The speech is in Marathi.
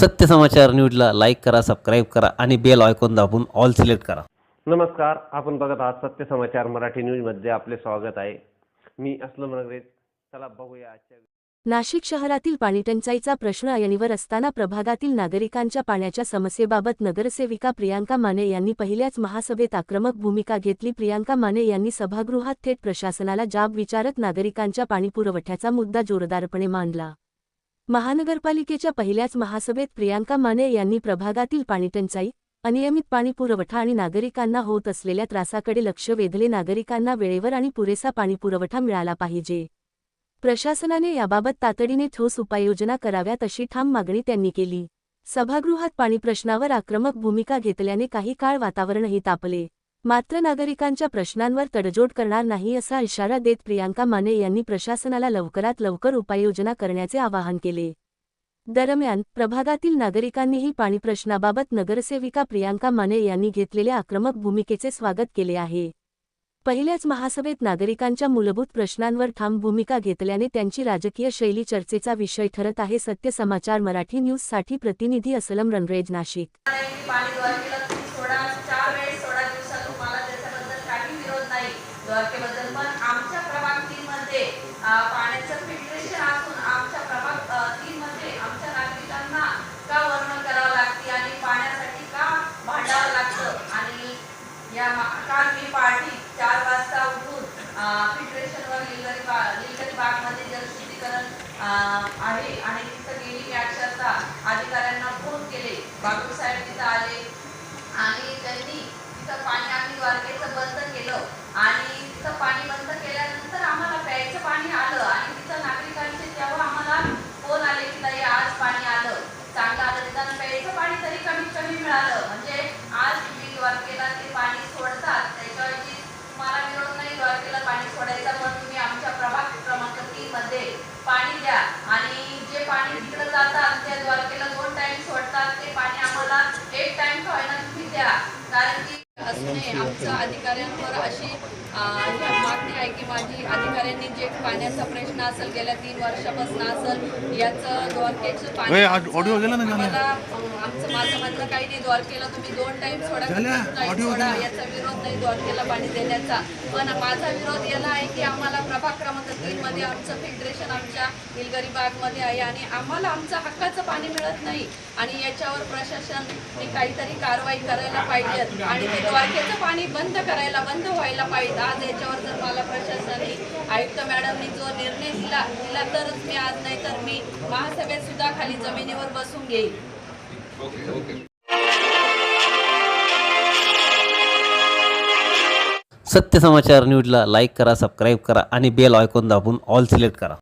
सत्य समाचार न्यूजला लाईक करा, सबस्क्राईब करा आणि बेल आयकॉन दाबून ऑल सिलेक्ट करा. नमस्कार, आपण बघत आहात सत्य समाचार मराठी न्यूजमध्ये आपले स्वागत आहे. मी असलम नगरे. चला बघूया आजच्या. नाशिक शहरातील पाणीटंचाईचा प्रश्न ऐरणीवर असताना प्रभागातील नागरिकांच्या पाण्याच्या समस्येबाबत नगरसेविका प्रियांका माने यांनी पहिल्याच महासभेत आक्रमक भूमिका घेतली. प्रियांका माने यांनी सभागृहात थेट प्रशासनाला जाब विचारत नागरिकांच्या पाणीपुरवठ्याचा मुद्दा जोरदारपणे मांडला. महानगरपालिकेच्या पहिल्याच महासभेत प्रियांका माने यांनी प्रभागातील पाणीटंचाई, अनियमित पाणीपुरवठा आणि नागरिकांना होत असलेल्या त्रासाकडे लक्ष वेधले. नागरिकांना वेळेवर आणि पुरेसा पाणीपुरवठा मिळाला पाहिजे. प्रशासनाने याबाबत तातडीने ठोस उपाययोजना कराव्यात अशी ठाम मागणी त्यांनी केली. सभागृहात पाणीप्रश्नावर आक्रमक भूमिका घेतल्याने काही काळ वातावरणही तापले. मात्र नागरिकांच्या प्रश्नांवर तडजोड करणार नाही असा इशारा देत प्रियांका माने यांनी प्रशासनाला लवकरात लवकर उपाययोजना करण्याचे आवाहन केले. दरम्यान प्रभागातील नागरिकांनीही पाणीप्रश्नाबाबत नगरसेविका प्रियांका माने यांनी घेतलेल्या आक्रमक भूमिकेचे स्वागत केले आहे. पहिल्याच महासभेत नागरिकांच्या मूलभूत प्रश्नांवर ठाम भूमिका घेतल्याने त्यांची राजकीय शैली चर्चेचा विषय ठरत आहे. सत्य समाचार मराठी न्यूजसाठी प्रतिनिधी असलम रणरेज, नाशिक. द्वारकेबद्दल पण आमच्या प्रभाग 3 मध्ये पाण्याचं फिल्ट्रेशन असून आमच्या प्रभाग 3 मध्ये आमच्या नागरिकांना का वर्णन करावं लागते आणि पाण्यासाठी का भांडावं लागतं. आणि या काल मी पहाटे 4 वाजता उठून फिल्ट्रेशनवर लिलगरी बागमध्ये जलशुद्धीकरण आहे आणि तिथं गेली. मी अक्षरशः अधिकाऱ्यांना फोन केले. बाबू साहेब तिथं आले आणि त्यांनी तिथं पाणी आम्ही द्वारकेचं बंद केलं आणि तिथं पाणी बंद केल्यानंतर आम्हाला प्यायचं पाणी आलं आणि तिथं नागरिकांचे तेव्हा आम्हाला फोन आले की ताई आज पाणी आलं, चांगलं आलं. तिथं प्यायचं पाणी तरी कमीत कमी मिळालं. म्हणजे आज तुम्ही द्वारकेला ते पाणी सोडतात त्याच्याऐवजी तुम्हाला विरोध नाही द्वारकेला पाणी सोडायचा, पण तुम्ही आमच्या प्रभाग क्रमांक 3 मध्ये पाणी द्या आणि जे पाणी तिकडे जातात त्या द्वारकेला 2 टाइम सोडतात ते पाणी आम्हाला 1 टाइम का होईना तुम्ही द्या. कारण की असणे आमच्या अधिकाऱ्यांवर अशी मागणी आहे की माझी अधिकाऱ्यांनी जे पाण्याचा प्रश्न असेल गेल्या 3 वर्षापासून असेल याचं द्वारकेचं पाणी आम्हाला आमचं माझं म्हणणं काही नाही. द्वारकेला तुम्ही 2 टाइम सोडा, सोडा याचा विरोध नाही द्वारकेला पाणी देण्याचा, पण माझा विरोध याला आहे की आम्हाला प्रभाग क्रमांक 3 मध्ये आमचं फिल्ट्रेशन आमच्या निलगरी बागमध्ये आहे आणि आम्हाला आमचं हक्काचं पाणी मिळत नाही आणि याच्यावर प्रशासनाने काहीतरी कारवाई करायला पाहिजे आणि ते द्वारकेचं पाणी बंद व्हायला पाहिजे. आज याच्यावर जर मला प्रशासनाने आयुक्त मॅडमनी जो निर्णय दिला तरच मी आज, नाही तर मी महासभेत सुद्धा खाली जमिनीवर बसून घेईल. सत्य समाचार न्यूजला लाईक करा, सबस्क्राईब करा आणि बेल आयकॉन दाबून ऑल सिलेक्ट करा.